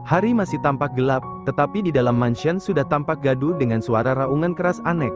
Hari masih tampak gelap, tetapi di dalam mansion sudah tampak gaduh dengan suara raungan keras Anek.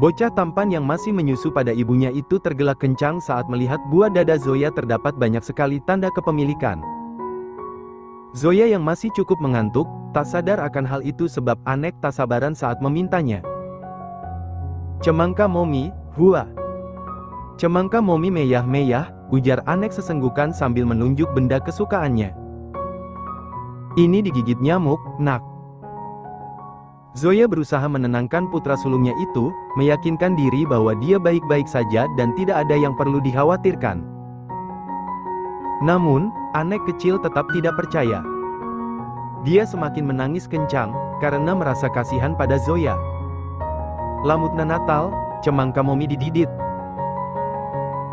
Bocah tampan yang masih menyusu pada ibunya itu tergelak kencang saat melihat buah dada Zoya terdapat banyak sekali tanda kepemilikan. Zoya yang masih cukup mengantuk, tak sadar akan hal itu sebab Anek tak sabaran saat memintanya. "Cemangka Momi, hua." "Cemangka Momi meyah-meyah," ujar Anek sesenggukan sambil menunjuk benda kesukaannya. "Ini digigit nyamuk, nak." Zoya berusaha menenangkan putra sulungnya itu, meyakinkan diri bahwa dia baik-baik saja dan tidak ada yang perlu dikhawatirkan. Namun, Anek kecil tetap tidak percaya. Dia semakin menangis kencang, karena merasa kasihan pada Zoya. "Lamutna Natal, cemangka Momi dididit."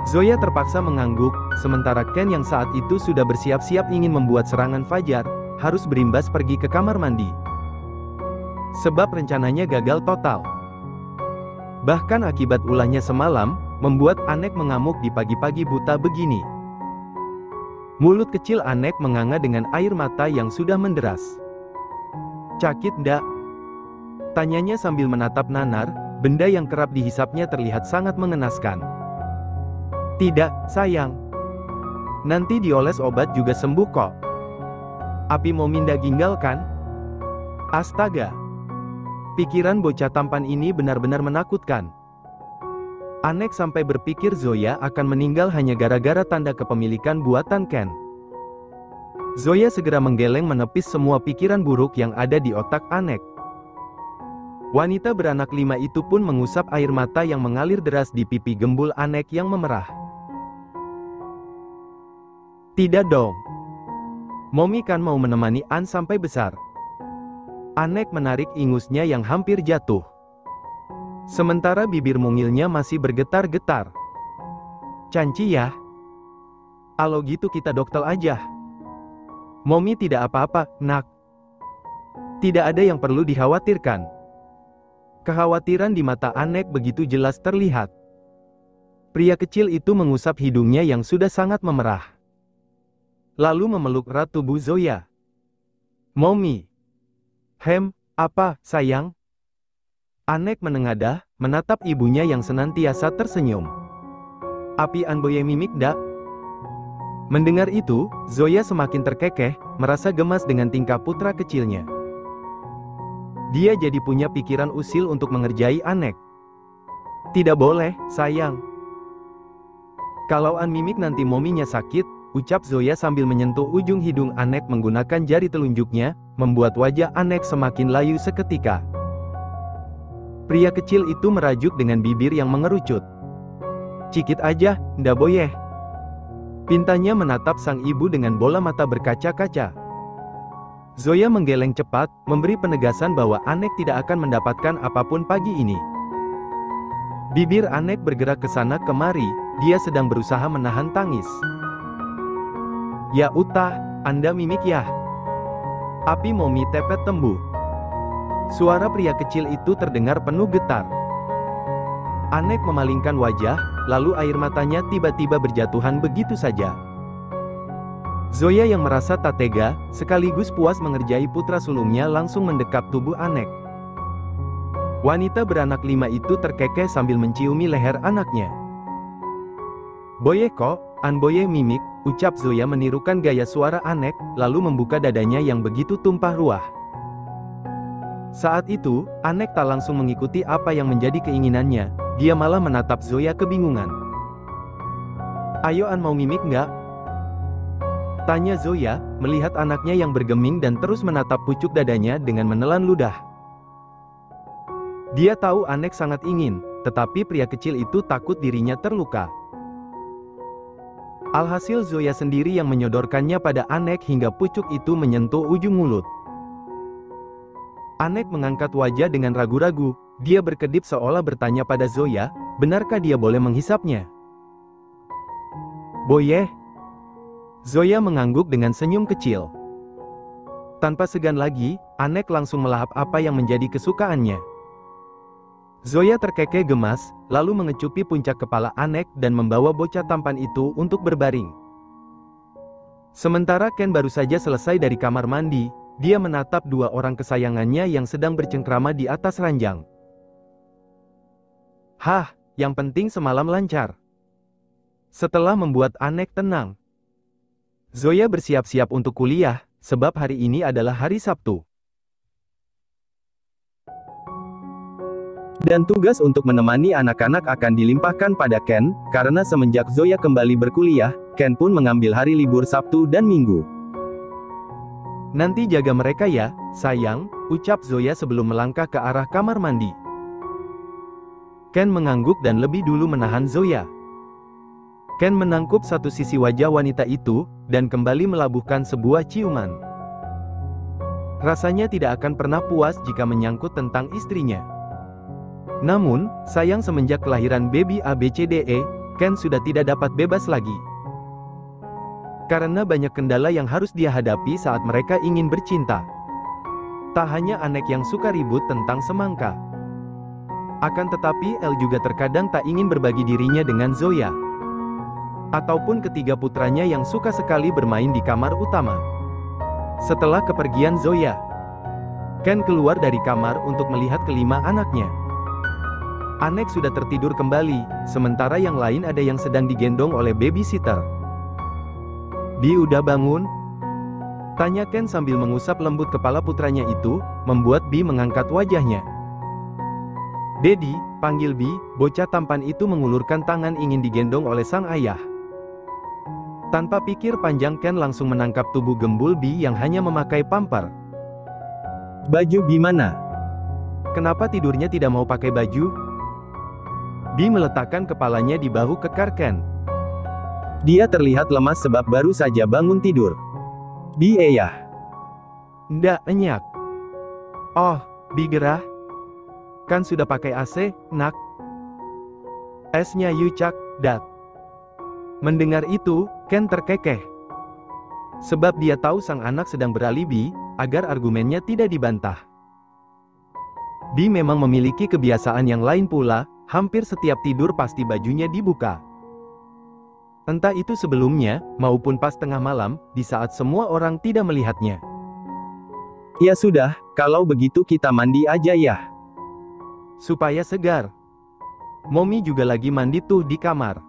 Zoya terpaksa mengangguk, sementara Ken yang saat itu sudah bersiap-siap ingin membuat serangan fajar, harus berimbas pergi ke kamar mandi. Sebab rencananya gagal total. Bahkan akibat ulahnya semalam, membuat Anek mengamuk di pagi-pagi buta begini. Mulut kecil Anek menganga dengan air mata yang sudah menderas. "Cakit ndak?" tanyanya sambil menatap nanar, benda yang kerap dihisapnya terlihat sangat mengenaskan. "Tidak, sayang. Nanti dioles obat juga sembuh kok." "Api mau minda ginggal kan?" Astaga. Pikiran bocah tampan ini benar-benar menakutkan. Anek sampai berpikir Zoya akan meninggal hanya gara-gara tanda kepemilikan buatan Ken. Zoya segera menggeleng menepis semua pikiran buruk yang ada di otak Anek. Wanita beranak 5 itu pun mengusap air mata yang mengalir deras di pipi gembul Anek yang memerah. "Tidak dong. Momi kan mau menemani An sampai besar." Anek menarik ingusnya yang hampir jatuh. Sementara bibir mungilnya masih bergetar-getar. "Canci ya. Kalau gitu kita dokter aja." "Momi tidak apa-apa, nak. Tidak ada yang perlu dikhawatirkan." Kekhawatiran di mata Anek begitu jelas terlihat. Pria kecil itu mengusap hidungnya yang sudah sangat memerah. Lalu memeluk erat tubuh Zoya. "Momi." Apa, sayang?" Anek menengadah, menatap ibunya yang senantiasa tersenyum. "Api anboye mimik dak?" Mendengar itu, Zoya semakin terkekeh, merasa gemas dengan tingkah putra kecilnya. Dia jadi punya pikiran usil untuk mengerjai Anek. "Tidak boleh, sayang. Kalau An mimik nanti mominya sakit," ucap Zoya sambil menyentuh ujung hidung Anek menggunakan jari telunjuknya, membuat wajah Anek semakin layu seketika. Pria kecil itu merajuk dengan bibir yang mengerucut. "Cikit aja, ndak boyeh." Pintanya menatap sang ibu dengan bola mata berkaca-kaca. Zoya menggeleng cepat, memberi penegasan bahwa Anek tidak akan mendapatkan apapun pagi ini. Bibir Anek bergerak ke sana kemari, dia sedang berusaha menahan tangis. "Ya utah, Anda mimik ya. Api momi tepet tembuh." Suara pria kecil itu terdengar penuh getar. Anek memalingkan wajah, lalu air matanya tiba-tiba berjatuhan begitu saja. Zoya yang merasa tak tega, sekaligus puas mengerjai putra sulungnya langsung mendekap tubuh Anek. Wanita beranak 5 itu terkekeh sambil menciumi leher anaknya. "Boye kok, An boye mimik," ucap Zoya menirukan gaya suara Anek, lalu membuka dadanya yang begitu tumpah ruah. Saat itu, Anek tak langsung mengikuti apa yang menjadi keinginannya, dia malah menatap Zoya kebingungan. "Ayo An mau mimik nggak?" tanya Zoya, melihat anaknya yang bergeming dan terus menatap pucuk dadanya dengan menelan ludah. Dia tahu Anek sangat ingin, tetapi pria kecil itu takut dirinya terluka. Alhasil Zoya sendiri yang menyodorkannya pada Anek hingga pucuk itu menyentuh ujung mulut. Anek mengangkat wajah dengan ragu-ragu, dia berkedip seolah bertanya pada Zoya, benarkah dia boleh menghisapnya? "Boyeh." Zoya mengangguk dengan senyum kecil. Tanpa segan lagi, Anek langsung melahap apa yang menjadi kesukaannya. Zoya terkekeh gemas, lalu mengecupi puncak kepala Anek dan membawa bocah tampan itu untuk berbaring. Sementara Ken baru saja selesai dari kamar mandi, dia menatap dua orang kesayangannya yang sedang bercengkrama di atas ranjang. Hah, yang penting semalam lancar. Setelah membuat Anek tenang, Zoya bersiap-siap untuk kuliah, sebab hari ini adalah hari Sabtu. Dan tugas untuk menemani anak-anak akan dilimpahkan pada Ken, karena semenjak Zoya kembali berkuliah, Ken pun mengambil hari libur Sabtu dan Minggu. Nanti jaga mereka ya, sayang, ucap Zoya sebelum melangkah ke arah kamar mandi. Ken mengangguk dan lebih dulu menahan Zoya. Ken menangkup satu sisi wajah wanita itu, dan kembali melabuhkan sebuah ciuman. Rasanya tidak akan pernah puas jika menyangkut tentang istrinya. Namun, sayang semenjak kelahiran baby ABCDE, Ken sudah tidak dapat bebas lagi. Karena banyak kendala yang harus dia hadapi saat mereka ingin bercinta. Tak hanya Anek yang suka ribut tentang semangka. Akan tetapi El juga terkadang tak ingin berbagi dirinya dengan Zoya. Ataupun ketiga putranya yang suka sekali bermain di kamar utama. Setelah kepergian Zoya, Ken keluar dari kamar untuk melihat kelima anaknya. Anek sudah tertidur kembali, sementara yang lain ada yang sedang digendong oleh babysitter. Bi udah bangun? Tanya Ken sambil mengusap lembut kepala putranya itu, membuat Bi mengangkat wajahnya. Dedi, panggil Bi, bocah tampan itu mengulurkan tangan ingin digendong oleh sang ayah. Tanpa pikir panjang Ken langsung menangkap tubuh gembul Bi yang hanya memakai pamper. Baju Bi mana? Kenapa tidurnya tidak mau pakai baju? Bi meletakkan kepalanya di bahu kekar Ken. Dia terlihat lemas sebab baru saja bangun tidur. Bi eyah. Ndak enyak. Oh, Bi gerah. Kan sudah pakai AC, nak. Esnya yucak, dat. Mendengar itu, Ken terkekeh. Sebab dia tahu sang anak sedang beralibi, agar argumennya tidak dibantah. Bi memang memiliki kebiasaan yang lain pula, hampir setiap tidur pasti bajunya dibuka. Entah itu sebelumnya, maupun pas tengah malam, di saat semua orang tidak melihatnya. Ya sudah, kalau begitu kita mandi aja ya. Supaya segar. Mommy juga lagi mandi tuh di kamar.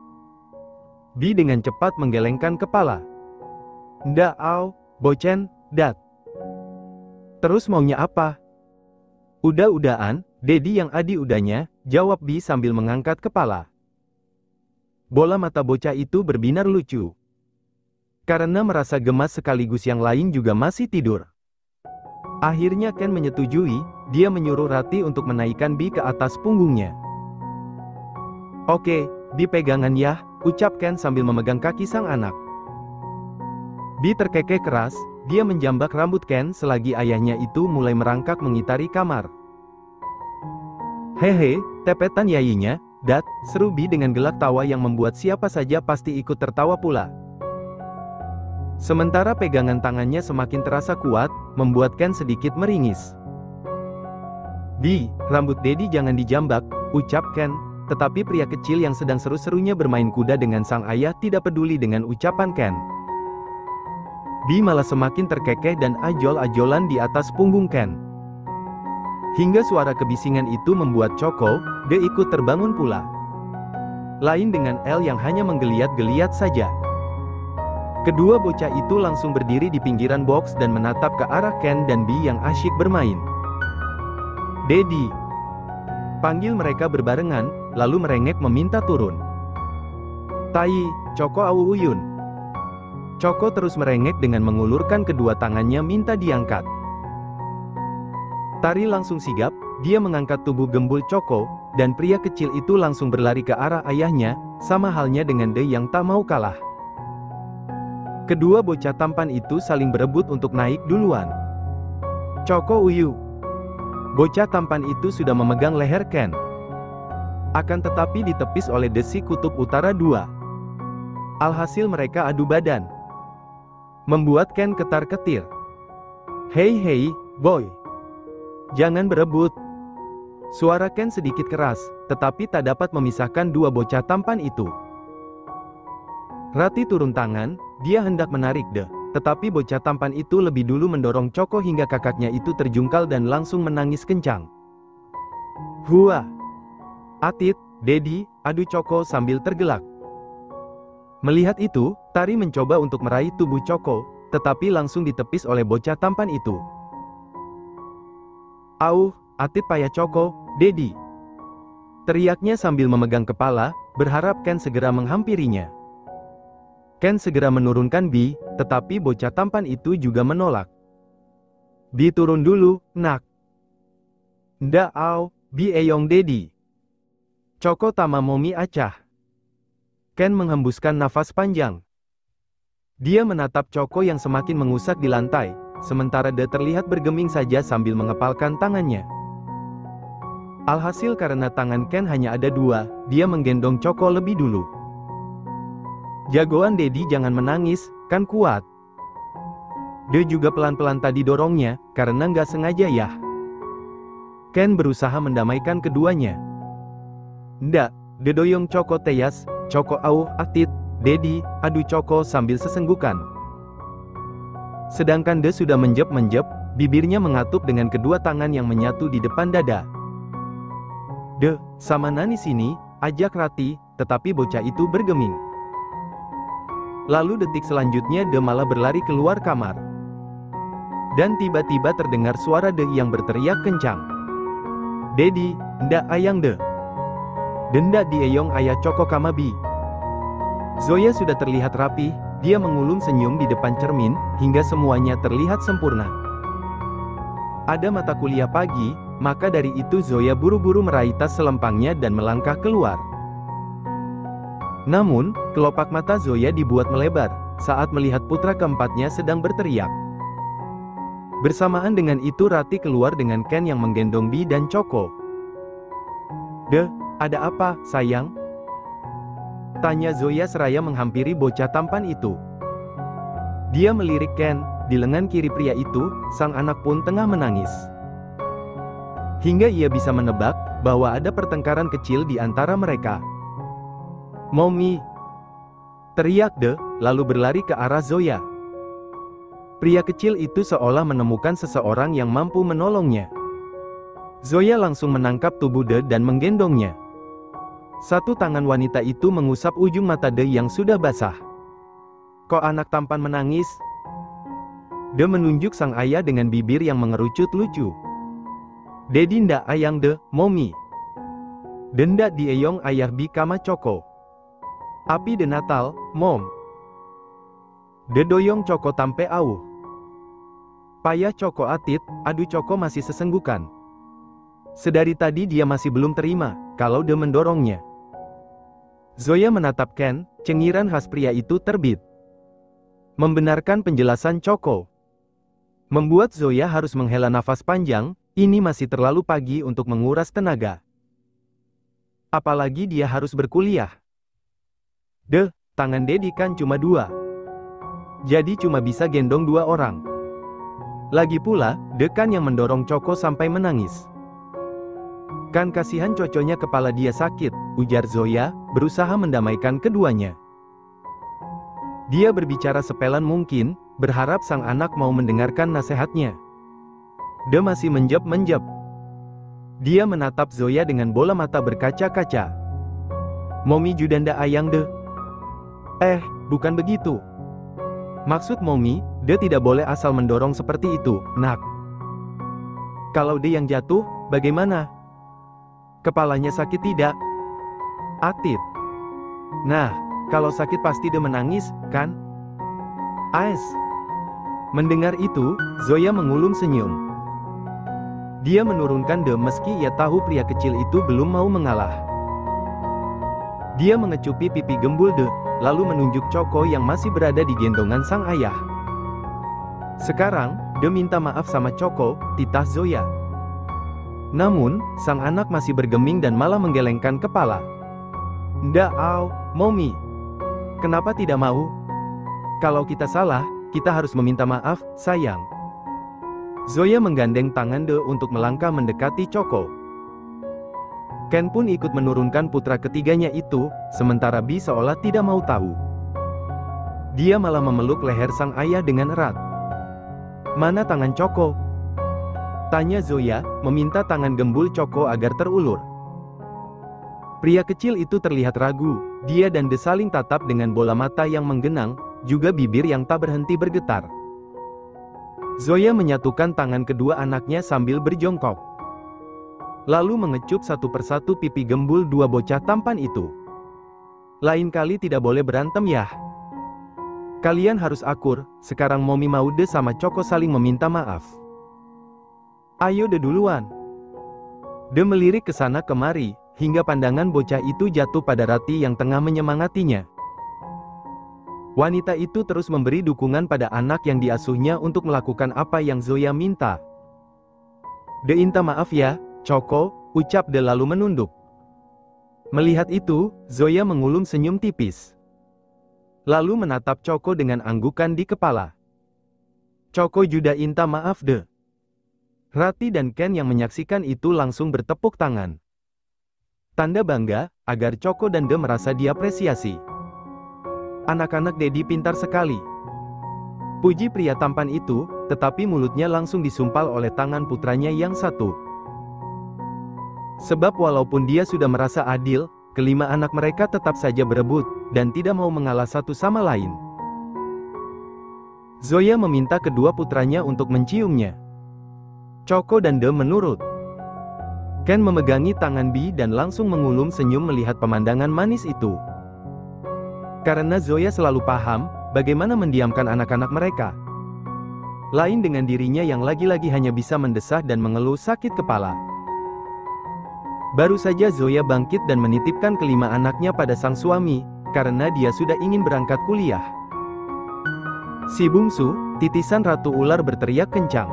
Bi dengan cepat menggelengkan kepala. Ndak au, bocen, dat. Terus maunya apa? Udah-udahan, Dedi yang adi udahnya, jawab Bi sambil mengangkat kepala. Bola mata bocah itu berbinar lucu. Karena merasa gemas sekaligus yang lain juga masih tidur. Akhirnya Ken menyetujui, dia menyuruh Rati untuk menaikkan Bi ke atas punggungnya. Oke, Bi pegangan ya, ucap Ken sambil memegang kaki sang anak. Bi terkekeh keras, dia menjambak rambut Ken selagi ayahnya itu mulai merangkak mengitari kamar. Hehe, tepetan yayinya, dat, seru Bi dengan gelak tawa yang membuat siapa saja pasti ikut tertawa pula. Sementara pegangan tangannya semakin terasa kuat, membuat Ken sedikit meringis. Bi, rambut Dedi jangan dijambak, ucap Ken, tetapi pria kecil yang sedang seru-serunya bermain kuda dengan sang ayah tidak peduli dengan ucapan Ken. Bi malah semakin terkekeh dan ajol-ajolan di atas punggung Ken. Hingga suara kebisingan itu membuat Choco, dia ikut terbangun pula. Lain dengan El yang hanya menggeliat-geliat saja. Kedua bocah itu langsung berdiri di pinggiran box dan menatap ke arah Ken dan Bi yang asyik bermain. Dedi. Panggil mereka berbarengan, lalu merengek meminta turun. Tai, Choco au uyun. Choco terus merengek dengan mengulurkan kedua tangannya minta diangkat. Tari langsung sigap, dia mengangkat tubuh gembul Choco, dan pria kecil itu langsung berlari ke arah ayahnya, sama halnya dengan De yang tak mau kalah. Kedua bocah tampan itu saling berebut untuk naik duluan. Choco uyu. Bocah tampan itu sudah memegang leher Ken. Akan tetapi ditepis oleh Desi Kutub Utara 2. Alhasil mereka adu badan. Membuat Ken ketar-ketir. Hei, boy. Jangan berebut. Suara Ken sedikit keras, tetapi tak dapat memisahkan dua bocah tampan itu. Rati turun tangan, Dia hendak menarik De, tetapi bocah tampan itu lebih dulu mendorong Choco hingga kakaknya itu terjungkal dan langsung menangis kencang. Hua! Atit, Dedi, adu Choco sambil tergelak. Melihat itu, Tari mencoba untuk meraih tubuh Choco, tetapi langsung ditepis oleh bocah tampan itu. Auh, Atit payah Choco, Dedi! Teriaknya sambil memegang kepala, berharap Ken segera menghampirinya. Ken segera menurunkan Bi, tetapi bocah tampan itu juga menolak. Bi turun dulu, nak. Nda au, Bi eyong Dedi. Choco tama momi acah. Ken menghembuskan nafas panjang. Dia menatap Choco yang semakin mengusap di lantai, sementara De terlihat bergeming saja sambil mengepalkan tangannya. Alhasil karena tangan Ken hanya ada dua, dia menggendong Choco lebih dulu. Jagoan Dedi jangan menangis, kan kuat. De juga pelan-pelan tadi dorongnya, karena nggak sengaja ya. Ken berusaha mendamaikan keduanya. Ndak, De doyong Choco teyas, Choco auh, Atit, Dedi, adu Choco sambil sesenggukan. Sedangkan De sudah menjep-menjep, bibirnya mengatup dengan kedua tangan yang menyatu di depan dada. De, sama Nani sini, ajak Rati, tetapi bocah itu bergeming. Lalu detik selanjutnya De malah berlari keluar kamar. Dan tiba-tiba terdengar suara De yang berteriak kencang. Dedi, ndak ayang De. Denda dieyong ayah Choco kamabi. Zoya sudah terlihat rapi, dia mengulum senyum di depan cermin, hingga semuanya terlihat sempurna. Ada mata kuliah pagi, maka dari itu Zoya buru-buru meraih tas selempangnya dan melangkah keluar. Namun, kelopak mata Zoya dibuat melebar, saat melihat putra keempatnya sedang berteriak. Bersamaan dengan itu Rati keluar dengan Ken yang menggendong Bi dan Choco. De, ada apa, sayang? Tanya Zoya seraya menghampiri bocah tampan itu. Dia melirik Ken, di lengan kiri pria itu, sang anak pun tengah menangis. Hingga ia bisa menebak, bahwa ada pertengkaran kecil di antara mereka. Mommy! Teriak De, lalu berlari ke arah Zoya. Pria kecil itu seolah menemukan seseorang yang mampu menolongnya. Zoya langsung menangkap tubuh De dan menggendongnya. Satu tangan wanita itu mengusap ujung mata De yang sudah basah. Kok anak tampan menangis? De menunjuk sang ayah dengan bibir yang mengerucut lucu. Dedi ndak ayang De, Mommy. Denda dieyong ayah Bi kama Choco. Api de Natal, Mom. De doyong Choco tampe auh. Payah Choco Atit, adu Choco masih sesenggukan. Sedari tadi dia masih belum terima, kalau De mendorongnya. Zoya menatap Ken, cengiran khas pria itu terbit. Membenarkan penjelasan Choco. Membuat Zoya harus menghela nafas panjang, ini masih terlalu pagi untuk menguras tenaga. Apalagi dia harus berkuliah. De, tangan Dedi kan cuma dua. Jadi cuma bisa gendong dua orang. Lagi pula, De kan yang mendorong Choco sampai menangis. Kan kasihan coconya kepala dia sakit, ujar Zoya, berusaha mendamaikan keduanya. Dia berbicara sepelan mungkin, berharap sang anak mau mendengarkan nasihatnya. De masih menjep-menjep. Dia menatap Zoya dengan bola mata berkaca-kaca. Mommy judanda ayang De. Bukan begitu. Maksud Mommy, De tidak boleh asal mendorong seperti itu, nak. Kalau De yang jatuh, bagaimana? Kepalanya sakit tidak? Atit. Nah, kalau sakit pasti De menangis, kan? Ais. Mendengar itu, Zoya mengulum senyum. Dia menurunkan De meski ia tahu pria kecil itu belum mau mengalah. Dia mengecupi pipi gembul De, lalu menunjuk Choco yang masih berada di gendongan sang ayah. Sekarang, De minta maaf sama Choco, titah Zoya. Namun, sang anak masih bergeming dan malah menggelengkan kepala. Ndak au, Mommy. Kenapa tidak mau? Kalau kita salah, kita harus meminta maaf, sayang. Zoya menggandeng tangan De untuk melangkah mendekati Choco. Ken pun ikut menurunkan putra ketiganya itu, sementara Bi seolah tidak mau tahu. Dia malah memeluk leher sang ayah dengan erat. "Mana tangan Choco?" tanya Zoya, meminta tangan gembul Choco agar terulur. Pria kecil itu terlihat ragu. Dia dan De saling tatap dengan bola mata yang menggenang, juga bibir yang tak berhenti bergetar. Zoya menyatukan tangan kedua anaknya sambil berjongkok. Lalu mengecup satu persatu pipi gembul dua bocah tampan itu. "Lain kali tidak boleh berantem ya. Kalian harus akur." Sekarang Momi mau De sama Choco saling meminta maaf. "Ayo De duluan." De melirik ke sana kemari, hingga pandangan bocah itu jatuh pada Rati yang tengah menyemangatinya. Wanita itu terus memberi dukungan pada anak yang diasuhnya untuk melakukan apa yang Zoya minta. "De minta maaf ya, Choco," ucap De lalu menunduk. Melihat itu, Zoya mengulum senyum tipis. Lalu menatap Choco dengan anggukan di kepala. "Choco juga minta maaf De." Rati dan Ken yang menyaksikan itu langsung bertepuk tangan. Tanda bangga, agar Choco dan De merasa diapresiasi. "Anak-anak Dedi pintar sekali," puji pria tampan itu, tetapi mulutnya langsung disumpal oleh tangan putranya yang satu. Sebab walaupun dia sudah merasa adil, kelima anak mereka tetap saja berebut, dan tidak mau mengalah satu sama lain. Zoya meminta kedua putranya untuk menciumnya. Choco dan De menurut. Ken memegangi tangan Bi dan langsung mengulum senyum melihat pemandangan manis itu. Karena Zoya selalu paham, bagaimana mendiamkan anak-anak mereka. Lain dengan dirinya yang lagi-lagi hanya bisa mendesah dan mengeluh sakit kepala. Baru saja Zoya bangkit dan menitipkan kelima anaknya pada sang suami, karena dia sudah ingin berangkat kuliah. Si bungsu, titisan Ratu Ular berteriak kencang.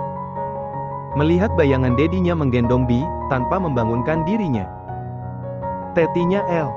Melihat bayangan dedinya menggendong Bi, tanpa membangunkan dirinya. "Tetinya El."